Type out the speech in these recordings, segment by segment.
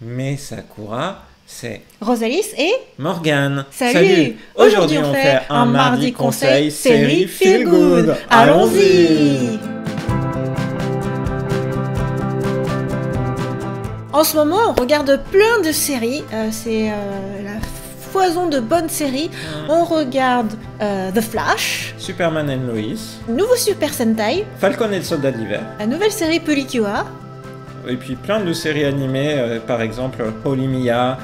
Mais Sakura, c'est Rosalis et Morgane. Salut. Aujourd'hui on fait un mardi conseil série Feel Good. Allons-y. En ce moment on regarde plein de séries, c'est la foison de bonnes séries. On regarde The Flash, Superman and Lois, nouveau Super Sentai, Falcon et le soldat de l'hiver. la nouvelle série Pulikiwa, Et puis plein de séries animées, par exemple Holy Mia,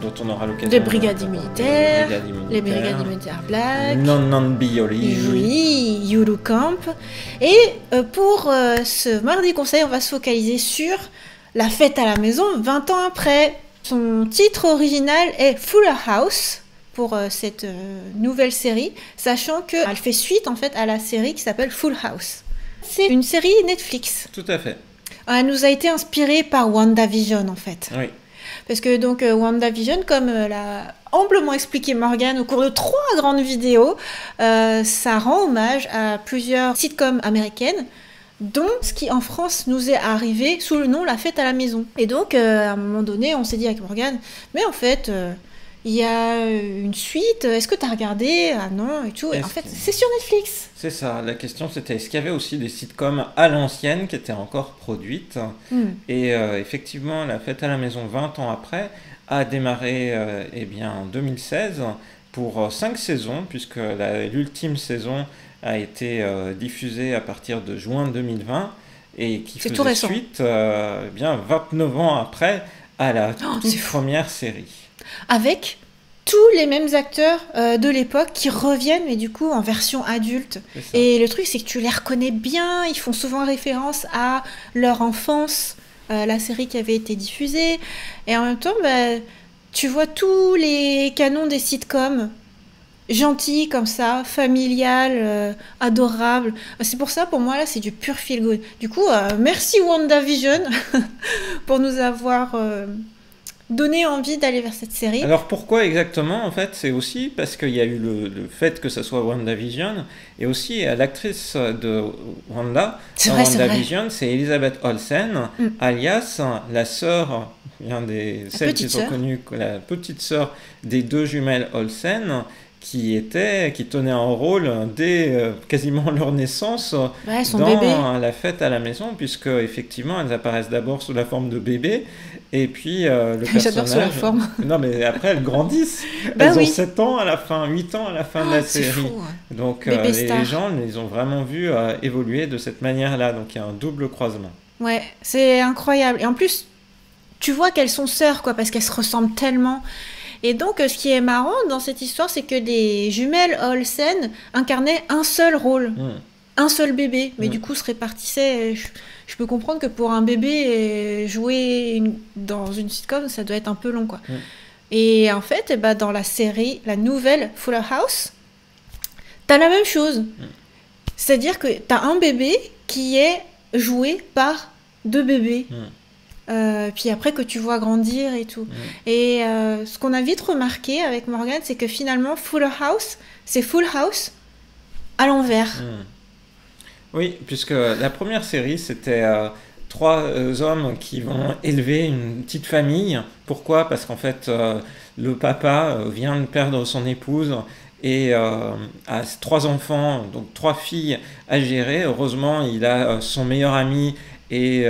dont on aura l'occasion. les brigades militaires, les brigades militaires Black, Non Bioli. oui, Yuru Camp. Et pour ce mardi conseil, on va se focaliser sur La fête à la maison 20 ans après. Son titre original est Fuller House pour cette nouvelle série, sachant qu'elle fait suite en fait à la série qui s'appelle Full House. C'est une série Netflix. Tout à fait. Elle nous a été inspirée par WandaVision en fait. Oui. Parce que donc WandaVision, comme l'a amplement expliqué Morgane au cours de 3 grandes vidéos, ça rend hommage à plusieurs sitcoms américaines, dont ce qui en France nous est arrivé sous le nom La fête à la maison. Et donc à un moment donné, on s'est dit avec Morgane, mais en fait, il y a une suite, est-ce que tu as regardé? Ah non, et tout. Et en fait, c'est sur Netflix. C'est ça, la question c'était est-ce qu'il y avait aussi des sitcoms à l'ancienne qui étaient encore produites Et effectivement, La fête à la maison 20 ans après a démarré en 2016 pour 5 saisons, puisque l'ultime saison a été diffusée à partir de juin 2020 et qui faisait suite 29 ans après à la toute première série. Avec tous les mêmes acteurs de l'époque qui reviennent, mais du coup en version adulte. Et le truc, c'est que tu les reconnais bien, ils font souvent référence à leur enfance, la série qui avait été diffusée. Et en même temps, tu vois tous les canons des sitcoms, gentils comme ça, familial, adorable. C'est pour ça, pour moi, là, c'est du pur feel good. Du coup, merci WandaVision pour nous avoir... donner envie d'aller vers cette série. Alors pourquoi exactement? En fait, c'est aussi parce qu'il y a eu le fait que ça soit WandaVision, et aussi l'actrice de Wanda dans WandaVision, c'est Elizabeth Olsen, alias la sœur, celles qui sont connues, la petite sœur des deux jumelles Olsen, qui tenait un rôle dès quasiment leur naissance dans La fête à la maison, puisque effectivement elles apparaissent d'abord sous la forme de bébés, et puis le personnage... sous la forme. Non, mais après elles grandissent. Elles ont 7 ans à la fin, 8 ans à la fin de la série. Fou, hein. Donc les gens les ont vraiment vus évoluer de cette manière-là. Donc il y a un double croisement. Ouais, c'est incroyable. Et en plus, tu vois qu'elles sont sœurs, quoi, parce qu'elles se ressemblent tellement. Et donc, ce qui est marrant dans cette histoire, c'est que les jumelles Olsen incarnaient un seul rôle, un seul bébé, mais du coup se répartissaient. Je peux comprendre que pour un bébé, jouer dans une sitcom, ça doit être un peu long, quoi. Et en fait, dans la série, la nouvelle Fuller House, t'as la même chose. C'est-à-dire que t'as un bébé qui est joué par 2 bébés. Puis après que tu vois grandir et tout. Et ce qu'on a vite remarqué avec Morgane, c'est que finalement Fuller House, c'est Full House à l'envers. Oui, puisque la première série, c'était 3 hommes qui vont élever une petite famille. Pourquoi? Parce qu'en fait, le papa vient de perdre son épouse et a 3 enfants, donc 3 filles à gérer. Heureusement, il a son meilleur ami et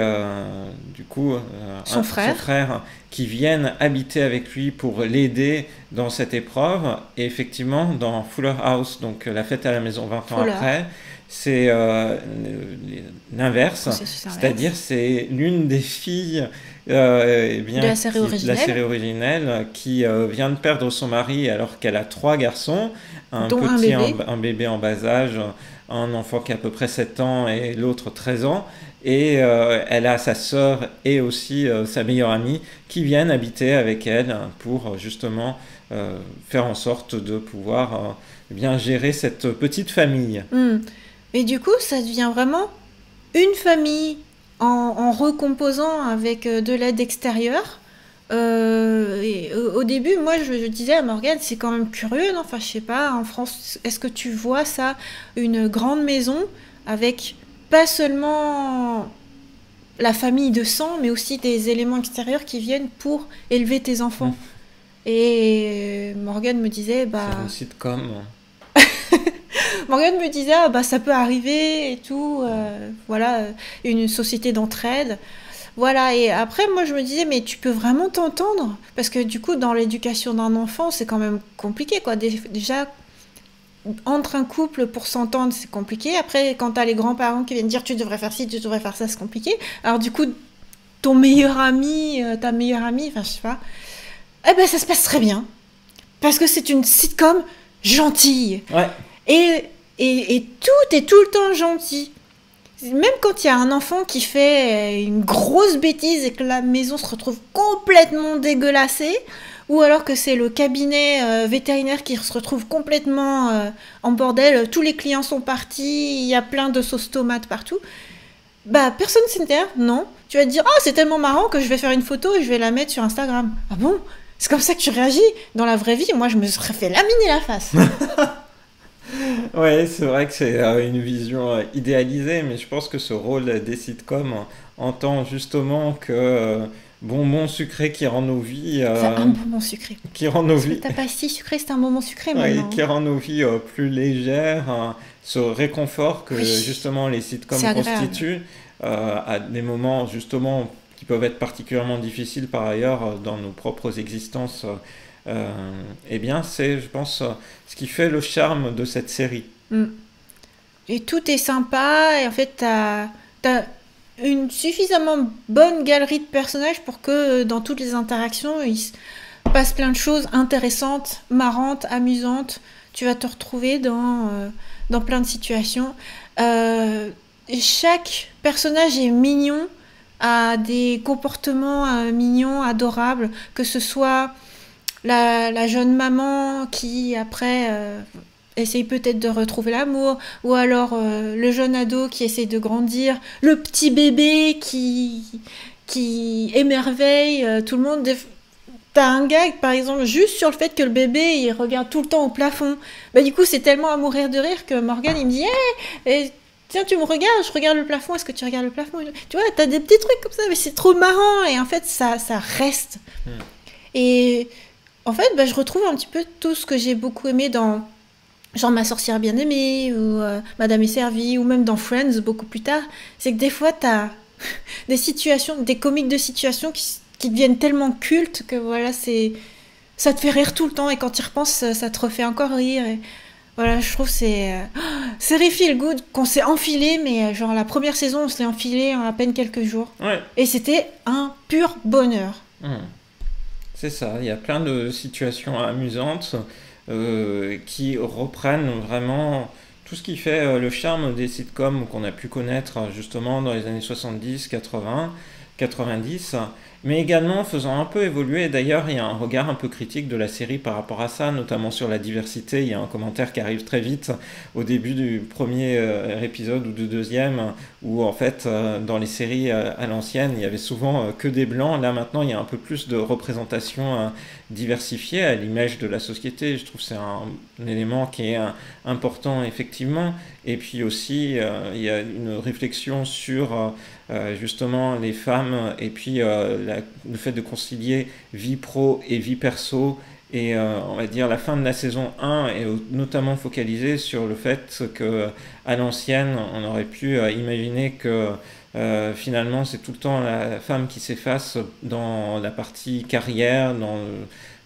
du coup son frère qui viennent habiter avec lui pour l'aider dans cette épreuve. Et effectivement, dans Fuller House, donc La fête à la maison 20 ans après, c'est l'inverse, c'est-à-dire c'est l'une des filles de la série originelle qui vient de perdre son mari alors qu'elle a 3 garçons, un bébé en bas âge, un enfant qui a à peu près 7 ans et l'autre 13 ans. Et elle a sa sœur et aussi sa meilleure amie qui viennent habiter avec elle pour justement faire en sorte de pouvoir gérer cette petite famille. Et du coup, ça devient vraiment une famille en recomposant avec de l'aide extérieure. Et au début, moi, je disais à Morgane, c'est quand même curieux, non? Enfin, je sais pas, en France, est-ce que tu vois ça, une grande maison avec pas seulement la famille de sang, mais aussi des éléments extérieurs qui viennent pour élever tes enfants. Et Morgane me disait, C'est une sitcom. Morgane me disait, ça peut arriver et tout, voilà, une société d'entraide. Voilà, et après, moi, je me disais, mais tu peux vraiment t'entendre? Parce que du coup, dans l'éducation d'un enfant, c'est quand même compliqué, quoi. Déjà, entre un couple, pour s'entendre, c'est compliqué. Après, quand t'as les grands-parents qui viennent dire, tu devrais faire ci, tu devrais faire ça, c'est compliqué. Alors, du coup, ton meilleur ami, ta meilleure amie, enfin, je sais pas, eh ben, ça se passe très bien. Parce que c'est une sitcom gentille. Ouais. Et tout est tout le temps gentil. Même quand il y a un enfant qui fait une grosse bêtise et que la maison se retrouve complètement dégueulassée, ou alors que c'est le cabinet vétérinaire qui se retrouve complètement en bordel, tous les clients sont partis, il y a plein de sauces tomates partout, personne s'énerve, non. Tu vas te dire, c'est tellement marrant que je vais faire une photo et je vais la mettre sur Instagram. Ah bon? C'est comme ça que tu réagis? Dans la vraie vie, moi je me serais fait laminer la face. Ouais, c'est vrai que c'est une vision idéalisée, mais je pense que ce rôle des sitcoms entend justement que bonbon sucré qui rend nos vies, C'est un bonbon sucré. qui rend nos Parce que vies, ta pastilles sucrée, c'est un bonbon sucré ouais, maintenant. qui rend nos vies plus légères, ce réconfort que Oui, justement les sitcoms c'est agréable. constituent à des moments justement qui peuvent être particulièrement difficiles par ailleurs dans nos propres existences. Eh bien, c'est, je pense, ce qui fait le charme de cette série. Mm. Et tout est sympa, et en fait, t'as une suffisamment bonne galerie de personnages pour que dans toutes les interactions, il se passe plein de choses intéressantes, marrantes, amusantes. Tu vas te retrouver dans plein de situations. Chaque personnage est mignon, a des comportements mignons, adorables, que ce soit la jeune maman qui, après, essaye peut-être de retrouver l'amour, ou alors le jeune ado qui essaye de grandir, le petit bébé qui émerveille tout le monde. T'as un gag, par exemple, juste sur le fait que le bébé, il regarde tout le temps au plafond. Du coup, c'est tellement à mourir de rire que Morgane, il me dit hey, tiens, tu me regardes, je regarde le plafond, est-ce que tu regardes le plafond? Tu vois, t'as des petits trucs comme ça, mais c'est trop marrant, et en fait, ça reste. Et en fait, je retrouve un petit peu tout ce que j'ai beaucoup aimé dans genre Ma sorcière bien-aimée, ou Madame est servie, ou même dans Friends, beaucoup plus tard. C'est que des fois, t'as des situations, des comiques de situations qui deviennent tellement cultes que voilà, ça te fait rire tout le temps, et quand tu y repenses, ça te refait encore rire. Et voilà, je trouve que c'est série feel good qu'on s'est enfilé, mais genre la première saison, on se l'est enfilé en à peine quelques jours. Ouais. Et c'était un pur bonheur. C'est ça, il y a plein de situations amusantes qui reprennent vraiment tout ce qui fait le charme des sitcoms qu'on a pu connaître justement dans les années 70, 80, 90, mais également faisant un peu évoluer. D'ailleurs, il y a un regard un peu critique de la série par rapport à ça, notamment sur la diversité. Il y a un commentaire qui arrive très vite au début du premier épisode ou du deuxième, où en fait, dans les séries à l'ancienne, il y avait souvent que des blancs. Là, maintenant, il y a un peu plus de représentation diversifiée à l'image de la société. Je trouve que c'est un élément qui est important, effectivement. Et puis aussi, il y a une réflexion sur justement les femmes et puis le fait de concilier vie pro et vie perso. Et on va dire la fin de la saison 1 est notamment focalisée sur le fait que à l'ancienne, on aurait pu imaginer que finalement c'est tout le temps la femme qui s'efface dans la partie carrière,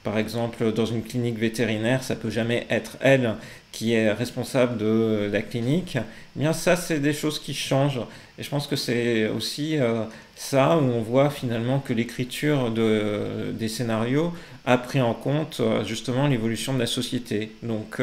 par exemple dans une clinique vétérinaire, ça peut jamais être elle qui est responsable de la clinique. Eh bien ça, c'est des choses qui changent. Et je pense que c'est aussi ça où on voit finalement que l'écriture des scénarios a pris en compte justement l'évolution de la société. Donc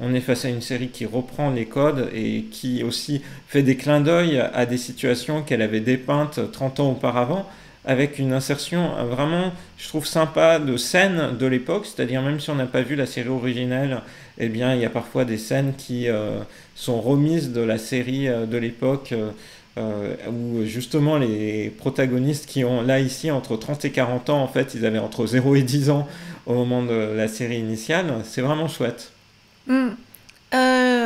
on est face à une série qui reprend les codes et qui aussi fait des clins d'œil à des situations qu'elle avait dépeintes 30 ans auparavant, avec une insertion vraiment, je trouve, sympa de scènes de l'époque, c'est-à-dire même si on n'a pas vu la série originelle, eh bien il y a parfois des scènes qui sont remises de la série de l'époque, où justement les protagonistes qui ont là ici entre 30 et 40 ans, en fait ils avaient entre 0 et 10 ans au moment de la série initiale. C'est vraiment chouette.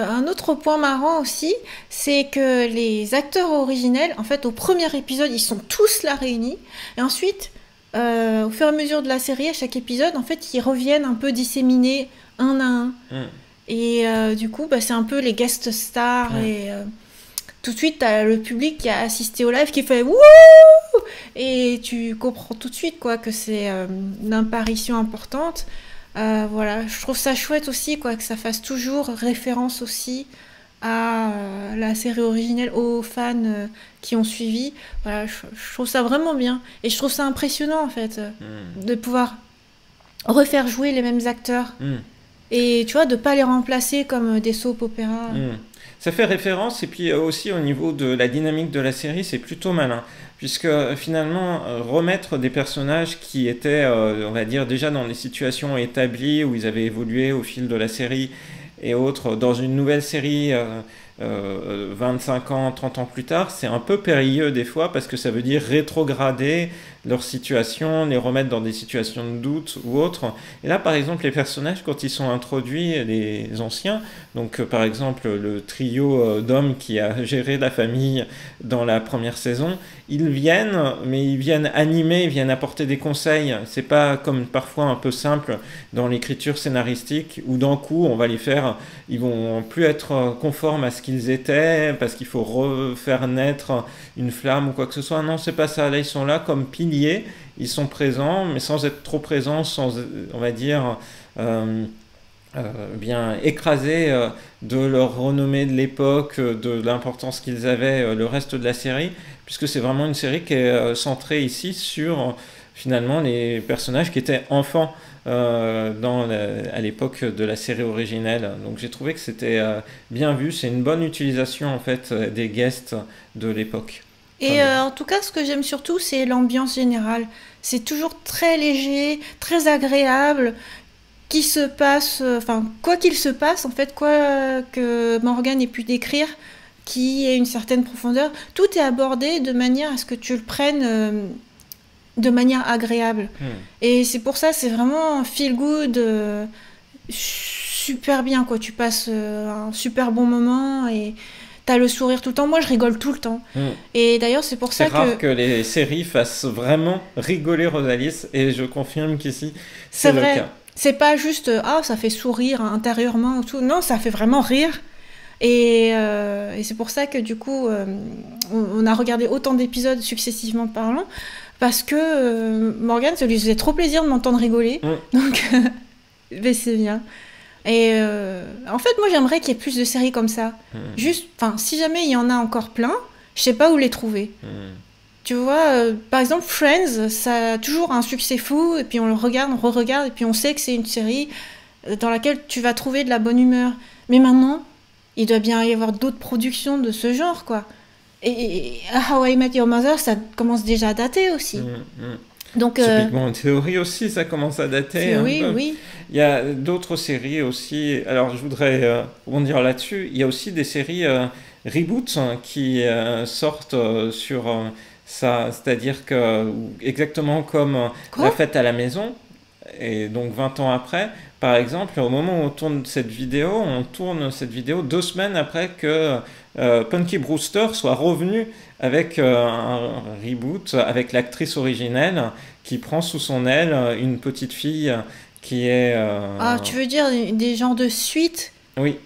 un autre point marrant aussi, c'est que les acteurs originels, en fait, au premier épisode, ils sont tous là réunis. Et ensuite, au fur et à mesure de la série, à chaque épisode, en fait, ils reviennent un peu disséminés un à un. Mm. Et du coup, bah, c'est un peu les guest stars. Ouais. Et tout de suite, t'as le public qui a assisté au live qui fait wouh! Et tu comprends tout de suite quoi, que c'est une apparition importante. Voilà, je trouve ça chouette aussi quoi, que ça fasse toujours référence aussi à la série originelle, aux fans qui ont suivi. Voilà, je trouve ça vraiment bien. Et je trouve ça impressionnant en fait, de pouvoir refaire jouer les mêmes acteurs. Mm. Et tu vois, de pas les remplacer comme des soap opéras. Mm. Ça fait référence, et puis aussi au niveau de la dynamique de la série, c'est plutôt malin. Puisque finalement, remettre des personnages qui étaient, on va dire, déjà dans des situations établies, où ils avaient évolué au fil de la série et autres, dans une nouvelle série 25 ans, 30 ans plus tard, c'est un peu périlleux des fois, parce que ça veut dire rétrograder leur situation, les remettre dans des situations de doute ou autres. Et là, par exemple, les personnages, quand ils sont introduits, les anciens, donc par exemple le trio d'hommes qui a géré la famille dans la première saison, ils viennent, mais ils viennent animer, ils viennent apporter des conseils. C'est pas comme parfois un peu simple dans l'écriture scénaristique, où d'un coup on va les faire, ils vont plus être conformes à ce qu'ils étaient, parce qu'il faut refaire naître une flamme ou quoi que ce soit. Non, c'est pas ça. Là, ils sont là comme piliers, ils sont présents, mais sans être trop présents, sans, on va dire, bien écrasés de leur renommée de l'époque, de l'importance qu'ils avaient le reste de la série, puisque c'est vraiment une série qui est centrée ici sur finalement les personnages qui étaient enfants à l'époque de la série originelle. Donc j'ai trouvé que c'était bien vu, c'est une bonne utilisation en fait des guests de l'époque. Et en tout cas, ce que j'aime surtout, c'est l'ambiance générale. C'est toujours très léger, très agréable, qui se passe, enfin, quoi qu'il se passe, en fait, quoi que Morgan ait pu décrire, qui ait une certaine profondeur, tout est abordé de manière à ce que tu le prennes de manière agréable. Et c'est pour ça, c'est vraiment feel good, super bien, quoi. Tu passes un super bon moment et t'as le sourire tout le temps. Moi, je rigole tout le temps. Et d'ailleurs, c'est pour ça C'est rare que les séries fassent vraiment rigoler Rosalis, et je confirme qu'ici, c'est le vrai. cas. C'est pas juste ah ça fait sourire intérieurement ou tout. Non, ça fait vraiment rire. Et c'est pour ça que du coup, on a regardé autant d'épisodes successivement parlant, parce que Morgane, ça lui faisait trop plaisir de m'entendre rigoler. Donc, mais c'est bien. Et en fait, moi, j'aimerais qu'il y ait plus de séries comme ça. Juste, enfin, si jamais il y en a encore plein, je sais pas où les trouver. Tu vois, par exemple, Friends, ça a toujours un succès fou, et puis on le regarde, on re-regarde, et puis on sait que c'est une série dans laquelle tu vas trouver de la bonne humeur. Mais maintenant, il doit bien y avoir d'autres productions de ce genre, quoi. Et How I Met Your Mother, ça commence déjà à dater aussi. Donc, Typiquement, en théorie aussi, ça commence à dater. Oui, oui. Il y a d'autres séries aussi. Alors, je voudrais rebondir là-dessus. Il y a aussi des séries reboots qui sortent sur ça. C'est-à-dire que, exactement comme La Fête à la maison, et donc 20 ans après, par exemple, au moment où on tourne cette vidéo 2 semaines après que Punky Brewster soit revenu avec un reboot avec l'actrice originelle qui prend sous son aile une petite fille qui est... Ah, tu veux dire des genres de suites? Oui.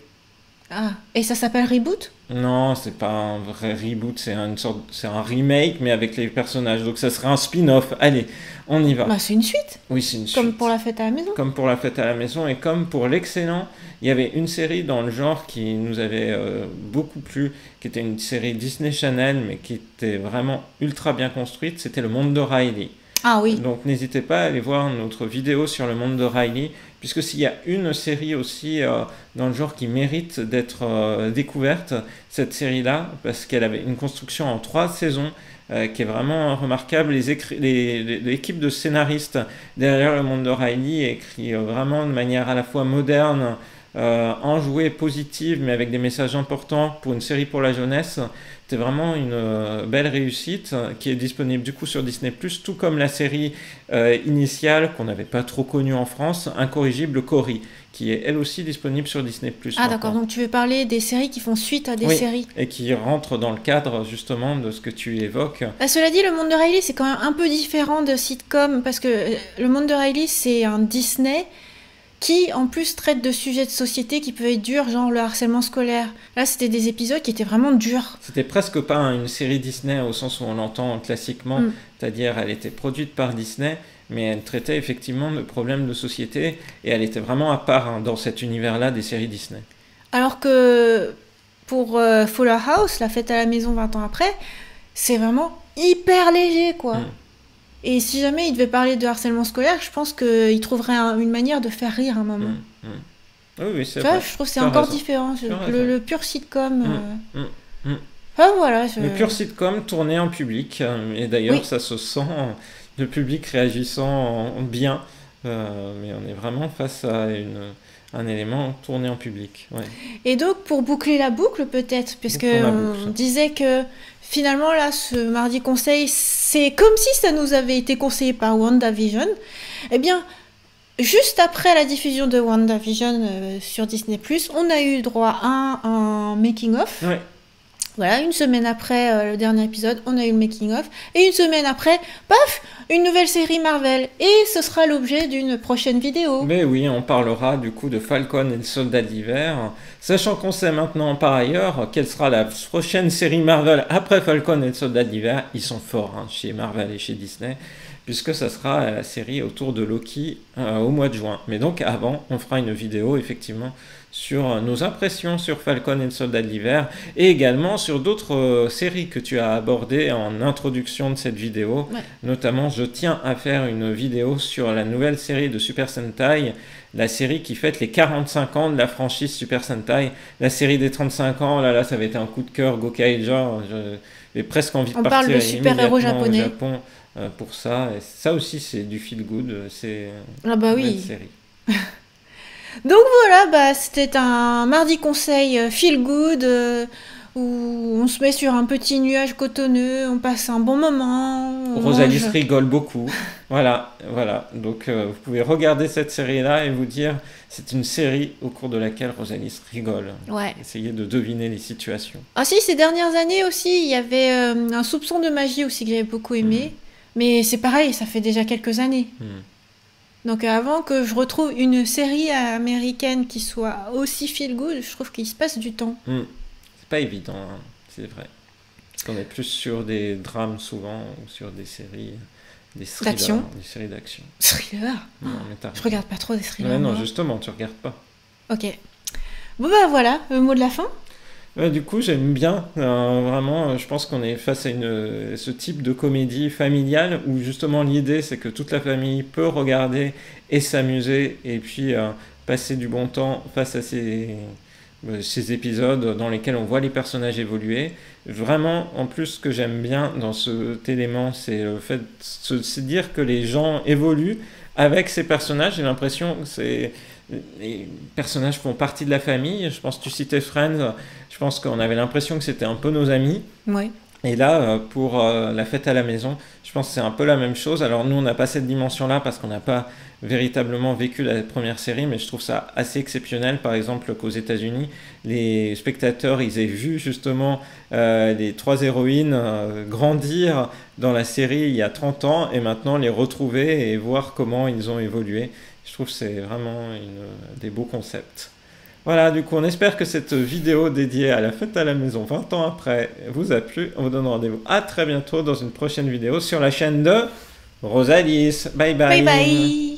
Ah, et ça s'appelle Reboot? Non, c'est pas un vrai reboot, c'est un remake, mais avec les personnages. Donc ça serait un spin-off. Allez, on y va. Bah, c'est une suite. Oui, c'est une suite. Comme pour La Fête à la maison. Comme pour La Fête à la maison, et comme pour l'excellent, il y avait une série dans le genre qui nous avait beaucoup plu, qui était une série Disney Channel, mais qui était vraiment ultra bien construite. C'était Le Monde de Riley. Ah oui. Donc n'hésitez pas à aller voir notre vidéo sur Le Monde de Riley, puisque s'il y a une série aussi dans le genre qui mérite d'être découverte, cette série-là, parce qu'elle avait une construction en 3 saisons qui est vraiment remarquable. L'équipe de scénaristes derrière Le Monde de Riley écrit vraiment de manière à la fois moderne, enjouée, positive, mais avec des messages importants pour une série pour la jeunesse. C'était vraiment une belle réussite qui est disponible du coup sur Disney+, tout comme la série initiale qu'on n'avait pas trop connue en France, Incorrigible Cory, qui est elle aussi disponible sur Disney+. Ah d'accord, donc tu veux parler des séries qui font suite à des séries. Et qui rentrent dans le cadre justement de ce que tu évoques. Cela dit, Le Monde de Riley, c'est quand même un peu différent de sitcom, parce que Le Monde de Riley, c'est un Disney qui en plus traite de sujets de société qui peuvent être durs, genre le harcèlement scolaire. Là, c'était des épisodes qui étaient vraiment durs. C'était presque pas une série Disney au sens où on l'entend classiquement, c'est-à-dire elle était produite par Disney, mais elle traitait effectivement de problèmes de société, et elle était vraiment à part dans cet univers-là des séries Disney. Alors que pour Fuller House, La fête à la maison 20 ans après, c'est vraiment hyper léger, quoi. Et si jamais il devait parler de harcèlement scolaire, je pense qu'il trouverait une manière de faire rire un moment. Oui, c'est vrai. vrai. Je trouve que c'est encore différent. Le pur sitcom... voilà. Le pur sitcom tourné en public. Et d'ailleurs, ça se sent, le public réagissant bien. Mais on est vraiment face à un élément tourné en public. Ouais. Et donc, pour boucler la boucle, peut-être, parce qu'on disait que finalement, là, ce mardi conseil, c'est comme si ça nous avait été conseillé par WandaVision. Eh bien, juste après la diffusion de WandaVision sur Disney+, on a eu droit à un making-of. Ouais. Voilà, une semaine après le dernier épisode, on a eu le making-of. Et une semaine après, paf, une nouvelle série Marvel. Et ce sera l'objet d'une prochaine vidéo. Mais oui, on parlera du coup de Falcon et le Soldat d'hiver. Sachant qu'on sait maintenant par ailleurs quelle sera la prochaine série Marvel après Falcon et le Soldat d'hiver. Ils sont forts chez Marvel et chez Disney, puisque ça sera la série autour de Loki au mois de juin. Mais donc avant, on fera une vidéo effectivement sur nos impressions sur Falcon et le Soldat de l'hiver, et également sur d'autres séries que tu as abordées en introduction de cette vidéo. Notamment, je tiens à faire une vidéo sur la nouvelle série de Super Sentai, la série qui fête les 45 ans de la franchise Super Sentai, la série des 35 ans. Là, ça avait été un coup de cœur, Gokaiger. J'ai presque envie de partir super-héros japonais. Au Japon pour ça. Et ça aussi, c'est du feel good. C'est une série. Donc voilà, c'était un mardi conseil feel good où on se met sur un petit nuage cotonneux, on passe un bon moment. Rosalie rigole beaucoup. Voilà. Donc vous pouvez regarder cette série-là et vous dire c'est une série au cours de laquelle Rosalie rigole. Ouais. Essayez de deviner les situations. Ah si, ces dernières années aussi, il y avait un soupçon de magie aussi que j'avais beaucoup aimé. Mais c'est pareil, ça fait déjà quelques années. Donc avant que je retrouve une série américaine qui soit aussi feel good, je trouve qu'il se passe du temps. C'est pas évident, c'est vrai. Parce qu'on est plus sur des drames souvent, ou sur des séries, des thrillers, d'action. Des séries d'action. Thriller Je regarde pas trop des thrillers. Non, justement, tu regardes pas. Ok. Bon voilà, le mot de la fin. Du coup, j'aime bien, vraiment, je pense qu'on est face à ce type de comédie familiale où justement l'idée c'est que toute la famille peut regarder et s'amuser et puis passer du bon temps face à ces épisodes dans lesquels on voit les personnages évoluer. Vraiment, en plus, ce que j'aime bien dans cet élément, c'est le fait de se dire que les gens évoluent avec ces personnages. J'ai l'impression que les personnages font partie de la famille. Je pense que tu citais Friends. Je pense qu'on avait l'impression que c'était un peu nos amis. Ouais. Et là, pour la fête à la maison, je pense que c'est un peu la même chose. Alors nous, on n'a pas cette dimension-là parce qu'on n'a pas véritablement vécu la première série, mais je trouve ça assez exceptionnel, par exemple, qu'aux États-Unis, les spectateurs, ils aient vu justement les 3 héroïnes grandir dans la série il y a 30 ans et maintenant les retrouver et voir comment ils ont évolué. Je trouve que c'est vraiment des beaux concepts. Voilà, du coup, on espère que cette vidéo dédiée à la fête à la maison 20 ans après vous a plu. On vous donne rendez-vous à très bientôt dans une prochaine vidéo sur la chaîne de Rosalie. Bye bye. Bye bye.